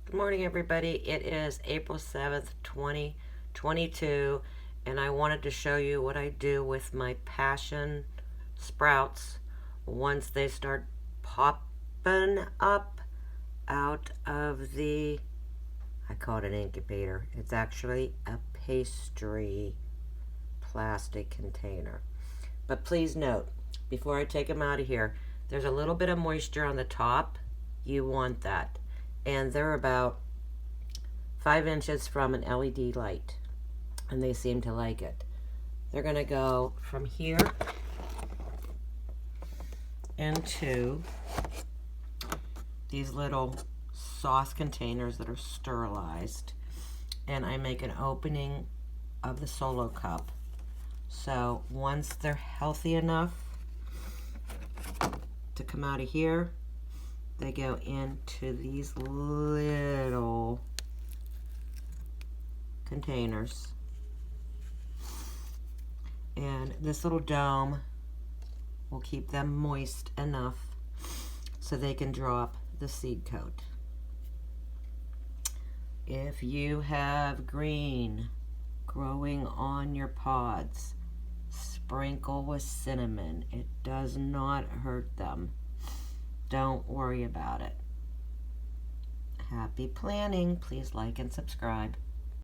Good morning, everybody. It is April 7th, 2022, and I wanted to show you what I do with my passion sprouts once they start popping up out of the, I call it an incubator. It's actually a pastry plastic container. But please note, before I take them out of here, there's a little bit of moisture on the top. You want that. And they're about 5 inches from an LED light, and they seem to like it. They're going to go from here into these little sauce containers that are sterilized, and I make an opening of the solo cup. So once they're healthy enough to come out of here, they go into these little containers. And this little dome will keep them moist enough so they can drop the seed coat. If you have green growing on your pods, sprinkle with cinnamon. It does not hurt them. Don't worry about it. Happy planting. Please like and subscribe.